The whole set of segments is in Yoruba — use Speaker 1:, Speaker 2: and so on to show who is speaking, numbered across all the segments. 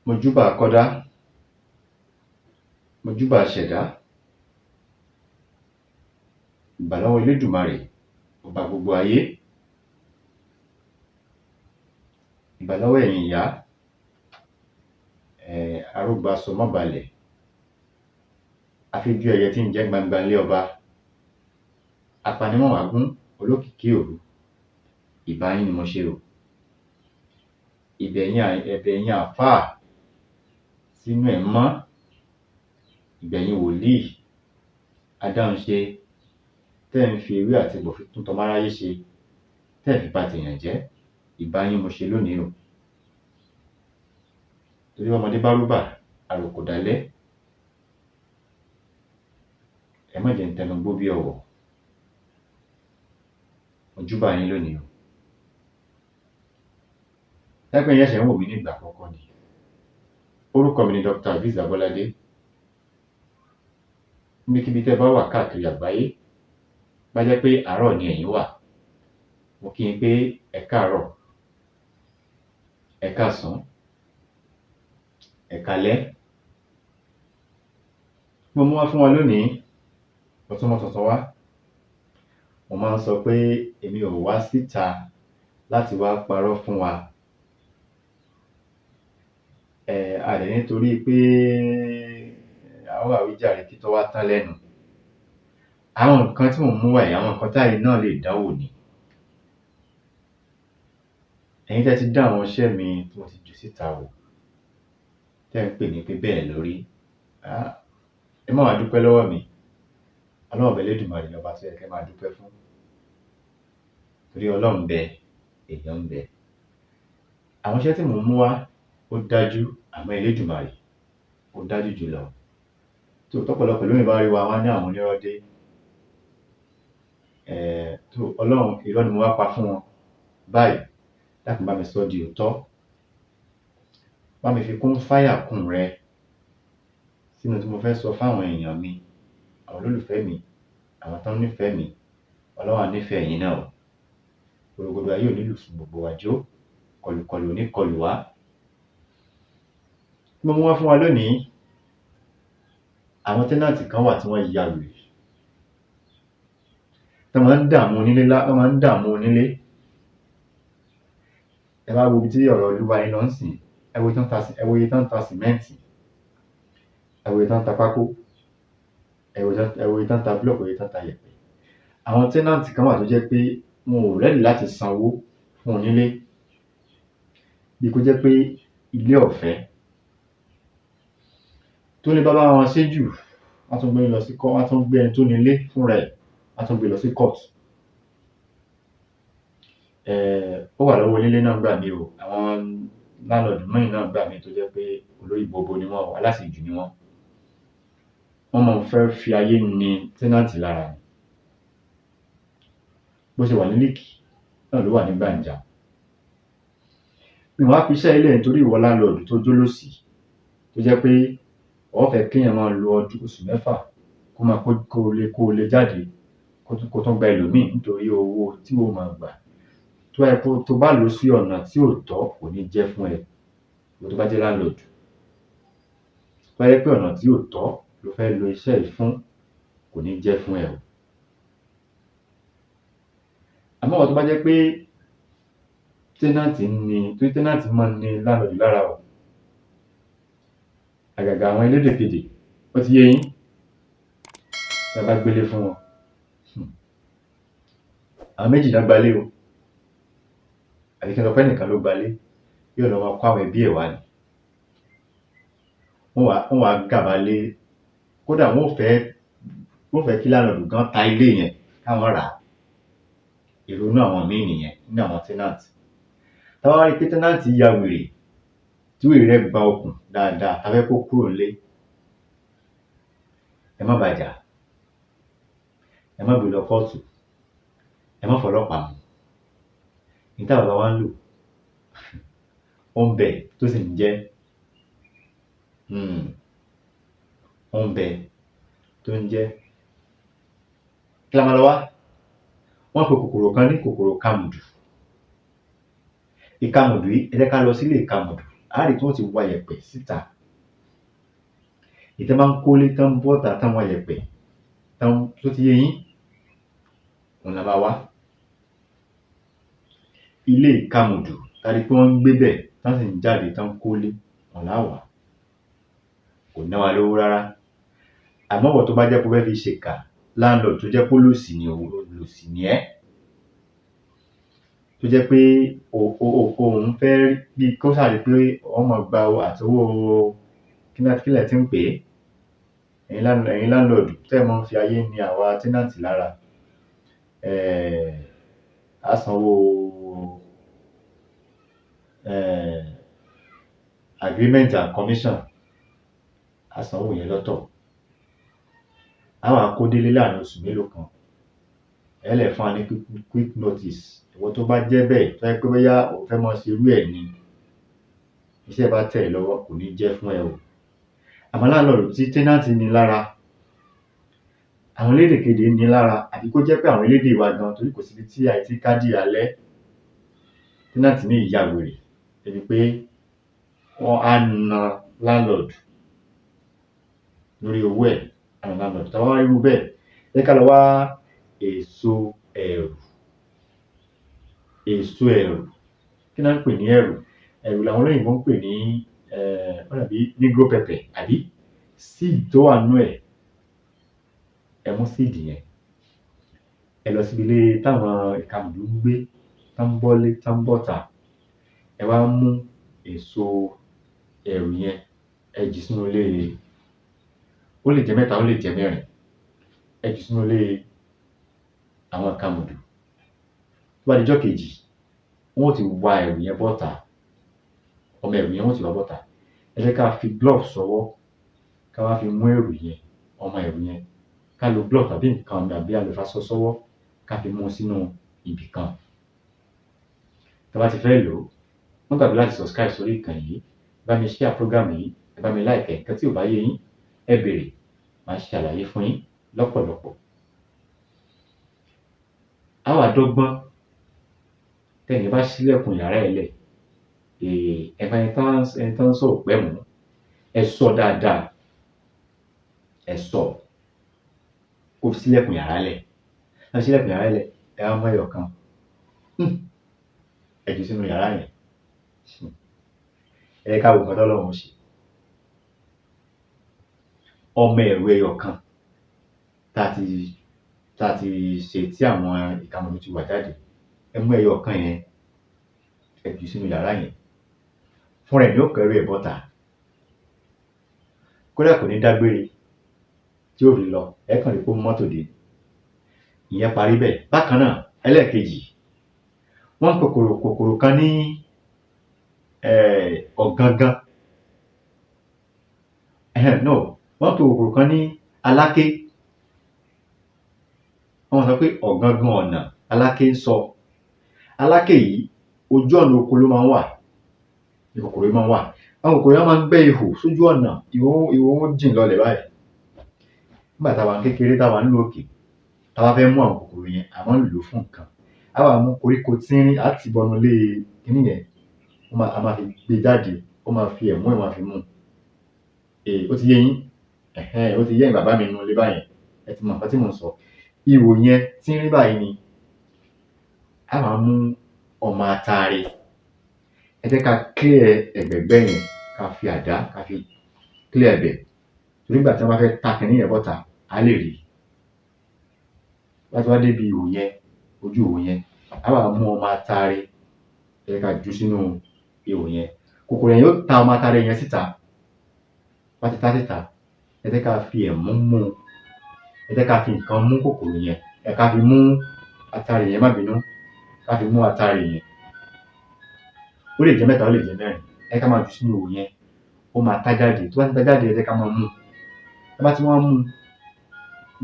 Speaker 1: Mojúbà akọ́dá, mojúbà aṣẹ̀dá, ìbà lọ́wọ́ Elédùmarè, ọba gbogbo ayé, ìbà lọ́wọ́ ẹ̀yin ìyá, arógbasọmọ́balẹ̀, afíjú ẹyẹ tí ń jẹ́ gbangba ńlé ọba, apanimọ̀wágún, olókìkí òru, ìbà yín ni mo ṣe o. Ẹ̀bẹ̀ yín àfáà sínú ẹ̀ mọ́, ìgbẹ̀yìn wòlíì adáhunṣe tẹ́ ń fi ewé àti egbò fi tún tọmọ aráyé ṣe, tẹ́ ẹ̀ fi bà tèèyàn jẹ́, ìbà yín mo ṣe lónìí o. Torí ọmọdé bá rúbà àròkò dalẹ́, ẹ má jẹ́ ń tẹnu gbó bí ọ̀wọ̀, mojúbà yín lónìí o. Láìpẹ́ yín ẹ̀ṣẹ̀ ń wò mí nígbà àkọ́kọ́ ni, orúkọ mi ni Dr. Azeez Abolade. Níbikíbi tẹ́ bá wà káàkiri àgbáyé, bá jẹ́ pé àárọ̀ ni ẹ̀yin wà, mo kí yín pé ẹ káàárọ̀, ẹ káàsán, ẹ káalẹ́. Mo mú wá fún wa lónìí, mo tún mọ́ tuntun wá. Mo máa ń sọ pé èmi ò wá síta láti wá parọ́ fún wa. A dẹ̀ nítorí pé àwọn àwíjàre kí tó wá tán lẹ́nu. Àwọn nǹkan tí mò ń mú wá yìí, àwọn nǹkan táyé náà lè dánwò ni. Ẹ̀yin tẹ́ ti dá àwọn iṣẹ́ mi tí mo ti jù síta wò, tẹ́ ń pè ní pé bẹ́ẹ̀ lórí. Ẹ má wá dúpẹ́ lọ́wọ́ mi. Ọlọ́run ọba Elédùmarè lọ́ba tó yẹ kẹ́ máa dúpẹ́ fún. Torí Ọlọ́run ń bẹ, èèyàn ń bẹ. Àwọn iṣẹ́ tí mò ń mú wá ó dájú, àmọ́ Elédùmarè ó dájú jùlọ. Tó tọ́pọ̀lọpọ̀ lómi bá rí wa, wọ́n á ní àwọn onírọ́ dé. Tó Ọlọ́run irọ́ ni mo wá pa fún wọn báyìí, dákun bá mi sọ di òótọ́. Bá mi fi kún fáyà kún rẹ sínú tí mo fẹ́ sọ fáwọn èèyàn mi, àwọn olólùfẹ́ mi, àwọn tán nífẹ̀ẹ́ mi. Ọlọ́run á nífẹ̀ẹ́ yín náà o. Gbogbo ayé ò nílù fún gbogbo wa jó, kọlùkọlù ò ní kọlù wá. Mo mú wá fún wa lónìí, àwọn tẹ́nàntì kan wà tí wọ́n ya wèrè, tí wọ́n máa ń dààmú onílé. Ẹ bá wo ibi tí ọ̀rọ̀ Olúwa yín lọ ń sìn, ẹ wo iye tán ta sìmẹ́ǹtì, ẹ wo iye tán ta pákó, ẹ wo iye tán ta búlọ̀kù, iye tán ta yẹ̀pẹ̀. Àwọn tẹ́nàntì kan wà tó jẹ́ pé wọn ò ready láti sanwó fún onílé, bí kò jẹ́ pé ilé ọ̀fẹ́ tó ní bàbá wọn ṣe jù, wọ́n tún gbé ẹni tó nílé fúnra ẹ̀, wọ́n tún gbé lọ sí court. Ó wà lọ́wọ́ onílé náà gbà mí o, àwọn landlord mìíràn náà gbà mí tó jẹ́ pé olórí bobo ni wọ́n, aláṣejù ni wọ́n. Wọ́n máa ń fẹ́ fi ayé ni tẹ́nàntì lára ni. Bó ṣe wà ní Líkì náà ló wà ní Gbàǹjà. Mi wá fi iṣẹ́ ilé nítorí ìwọ landlord tó jólósì, tó jẹ́ pé ó fẹ́ kéèyàn máa lo oṣù mẹ́fà kó lè jáde kó tún gba ẹlòmíì nítorí owó tí ó máa gbà. Tó bá lò sí ọ̀nà tí ò tọ́, kò ní jẹ́ fún ẹ. Tó bá jẹ́ landlord, tó bá jẹ́ pé ọ̀nà tí ò tọ́ ló fẹ́ lo iṣẹ́ yìí fún, kò ní jẹ́ fún ẹ o. Àmọ́ tó bá jẹ́ pé tẹ́nàntì máa ń ní landlord lára o. Àgàgà àwọn elédèkedè, ó ti yé yín, tí a bá gbélé fún wọn. Àwọn méjì náà gbalé o, àbí kí n sọ pé ẹnìkan ló gbalé, yóò lọ máa kó àwọn ẹbí ẹ̀ wá ni. Wọ́n wá gàba lé, kódà wọ́n fẹ́ kí landlord gan ta ilé yẹn káwọn rà á. Ìrònú àwọn míì nìyẹn nínú àwọn tẹ́nàntì. Táwa wá rí pé tẹ́nàntì ya wèrè, tí wèrè rẹ̀ gba okùn dáadáa, a fẹ́ kó kúrò nílé. Ẹ má bàjà, ẹ má gbé lọ kóòtù, ẹ má fọlọ́pàá mú. Ní táwọn bàbá wa ń lò, ó ń bẹ tó sì ń jẹ́. Ó ń bẹ tó ń jẹ́. Kí la máa lọ wá? Wọ́n pe kòkòrò kan ní kòkòrò kàmùdù. Ìkàmùdù yìí, ẹ jẹ́ ká lọ sílé ìkàmùdù á rí tí wọ́n ti wa yẹ̀pẹ̀ síta. Èyí tán bá ń kólé tán ń bọ́ta tán ń wa yẹ̀pẹ̀ tán ṣó ti yé yín, òun la máa wá. Ilé ìkamùdù tá rí pé wọ́n ń gbé bẹ̀ tán sì ń jáde tán ń kólé, òun lá wá. Kò ná wa lówó rárá. Àmọ́ ìwọ tó bá jẹ́ pé o fẹ́ fi ṣèkà, landlord tó jẹ́ pé olòṣì ni olòṣì ni ẹ́, tó jẹ́ pé òun fẹ́ bí kó ṣáà rí pé wọ́n máa gba àtowó kí lẹ̀ tí ń pè é, ẹ̀yin landlord tẹ́ ẹ máa ń fi ayé ni àwa tenant lára. Á sanwó agreement and commission, á sanwó yẹn lọ́tọ̀. Á wá kó délé láàrin oṣù mélòó kan, ẹ lẹ̀ fún wa ní quick notice. Ìwọ tó bá jẹ́ bẹ́ẹ̀ tó jẹ́ pé bóyá o fẹ́ máa ṣe irú ẹ̀ ni, iṣẹ́ bá tẹ̀ ẹ́ lọ́wọ́ kò ní jẹ́ fún ẹ o. Àmọ́ landlord tí tenant ní lára, àwọn elédèkedè ní lára, àbí kó jẹ́ pé àwọn elédè wa gan torí kò síbi tí àìtí kádìí alẹ́, tenant ní ìyá wèrè débi pé wọ́n á na landlord lórí owó ẹ̀, á na landlord. Tá bá wá irú bẹ́ẹ̀, jẹ́ ká lọ wá èso ẹ̀rù. Èso ẹ̀rù, kí ná ń pè ní ẹ̀rù? Ẹ̀rù làwọn olóyìnbó ń pè ní ó dàbí negro pepper àbí? Seed tó wà nínú ẹ̀, ẹ mú seed yẹn, ẹ lọ síbi ilé táwọn ìkamùdù ń gbé, tán ń bọ́lé tán ń bọ́ta, ẹ wá mú èso ẹ̀rù yẹn, ẹ jù sínú ilé, ó lè jẹ́ 3 ó lè jẹ́ 4, ẹ jù sínú ilé àwọn ìkamùdù. Tó bá dijọ́ kejì, wọ́n ó ti wa ẹ̀rù yẹn bọ́ta, ọmọ ẹ̀rù yẹn wọ́n ó ti wá bọ́ta. Ẹ jẹ́ ká fi glove sọ́wọ́, ká wá fi mú ẹ̀rù yẹn, ọmọ ẹ̀rù yẹn, ká lo glove tàbí nǹkan àbí a lè faṣọ sọ́wọ́ ká fi mú sínú ibì kan. Tá bá ti fẹ́ lò ó, má gbàgbé láti subscribe sórí ìkànnì yìí, bá mi share program yìí, ẹ bá mi like ẹ̀. Nǹkan tí ò bá yé yín, ẹ béèrè, màá ṣe àlàyé fún yín lọ́pọ̀lọpọ̀. Á wá dọ́gbọ́n, tẹ́ni bá ṣílẹ̀kùn yàrá ẹ̀ lẹ̀, ẹ bá ẹni tán sọ òpẹ́ mú, ẹ sọ dáadáa, ẹ sọ kó ṣílẹ̀kùn yàrá lẹ̀. Tán ṣílẹ̀kùn yàrá lẹ̀, ẹ wá mú ẹyọ kan, ẹ jù sínú yàrá yẹn. Ẹ jẹ́ ká wo nǹkan tọ́lọ́run ó ṣe. Ọmọ ẹ̀rù ẹyọ kan tá a ti ṣe tí àwọn ìkamùdù ti wà jáde, ẹ mú ẹyọ kan yẹn, ẹ jù sínú yàrá yẹn. Fúnra ẹ̀ ni ó kẹ́rù ẹ̀ bọ́ta. Kódà kò ní dágbére tí ó fi lọ, ẹ kàn rí pé ó mú mọ́tò dé. Ìyẹn parí bẹ́ẹ̀. Bákan náà, ẹlẹ́ẹ̀kejì, wọ́n ń pe kòkòrò kan ní ọ̀gangan. No, wọ́n pe kòkòrò kan ní aláké. Wọ́n sọ pé ọ̀gangan ọ̀nà aláké ń sọ. Aláké yìí ojú ọ̀nà oko ló máa ń wà, ní kòkòrò yìí máa ń wà. Àwọn kòkòrò yẹn máa ń gbẹ́ ihò sójú ọ̀nà, ihò wọn jìn lọlẹ̀ báyìí. Nígbà táwa ń kékeré táwa ń lò òkè, tá bá fẹ́ mú àwọn kòkòrò yẹn, a máa ń lò ó fún nǹkan. Á wá mú koríko tínrín, á ti bọnú ilé kiní yẹn, a máa fi gbé jáde, ó máa fi ẹ̀mú ẹ̀ máa fi mú. Ó ti yé yín? Ó ti yé ẹ̀yin bàbá mi nínú ilé báyẹn, ẹ ti mọ nǹkan tí mò ń sọ. Ihò yẹn tínrín báyìí ni. Á wá mú ọmọ atare, ẹ jẹ́ ká clear ẹ̀gbẹ̀gbẹ́ yẹn, ká fi àdá ká fi clear ẹ̀bẹ̀. Torí nígbà tí wọ́n bá fẹ́ ta kiní yẹn bọ́ta, á lè rí. Bá ti wá débi ihò yẹn, ojú ihò yẹn, á wá mú ọmọ atare, ẹ jẹ́ ká jù sínú ihò yẹn. Kòkòrò yẹn yóò ta ọmọ atare yẹn síta. Bá ti ta síta, ẹ jẹ́ ká fi ẹ̀mú mú, ẹ jẹ́ ká fi nǹkan mú kòkòrò yẹn, ká fi mú atare yẹn, má bínú, ká fi mú atare yẹn. Ó lè jẹ́ 3 ó lè jẹ́ 4, ẹ ká máa jù sínú ihò yẹn, ó máa tá jáde. Tó bá ti tá jáde, ẹ jẹ́ ká máa mú. Tá bá ti wá mú,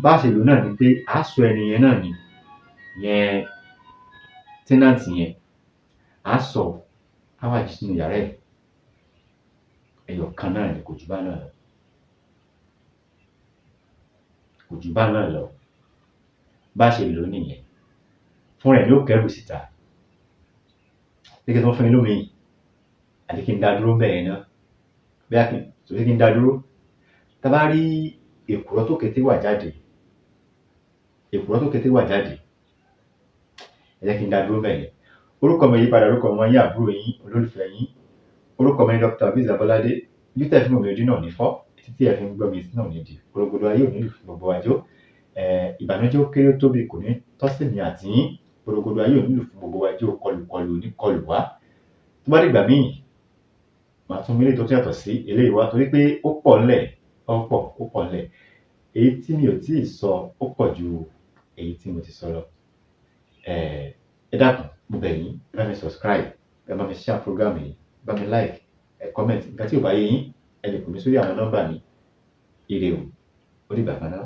Speaker 1: bá ṣe lò náà ni pé á sọ ẹni yẹn náà ni, ìyẹn tenant yẹn, á sọ, á wá jù sínú yàrá ẹ̀. Ẹyọ kan náà ni, kò jù bá náà lọ. Kò jù bá náà lọ. Bá ṣe lò nìyẹn. Fúnra ẹ̀ ni ó kẹ́rù síta. Gẹ́gẹ́ tí wọ́n fún yín lómi. àbí kí n dá dúró ńbẹ̀ yẹn ná? Bóyá kí n dá dúró? Tá bá rí èkùrọ́ tó kété wà jáde, ẹ jẹ́ kí n dá dúró ńbẹ̀ yẹn. Orúkọ mi ò yípadà, orúkọ ọmọ yín, àbúrò yín, olólùfẹ́ yín. Orúkọ mi ni Dr. Abiz Abolade. Ojú tẹ́ fi ń wò mí ojú náà ò ní fọ́, etí tí ẹ fi ń gbọ́ mi etí náà ò ní di. Porogodo ayé ò ní lù fún gbogbo wa jó. Ìbànújẹ́ ó kéré ó tóbi kò ní tọ́ sí èmi àti yín. Porogodo ayé ò ní lù fún gbogbo wa jó, kọlùkọlù ò ní kọlù wá. Tó bá dìgbà míì, màá tún mú eléyìí tó tún yàtọ̀ sí eléyìí wá torí pé ó pọ̀ ńlẹ̀, ó pọ̀ ńlẹ̀. Èyí tí mi ò tíì sọ ó pọ̀ ju èyí tí mo ti sọ lọ. Ẹ dákun, mo bẹ̀ yín, ẹ bá mi subscribe, ẹ bá mi share program yìí, ẹ bá mi like, ẹ comment. Nǹkan tí ò bá yé yín, ẹ lè pè mí sórí àwọn nọ́mbà mi. Ire o, ó dìgbà kan náà.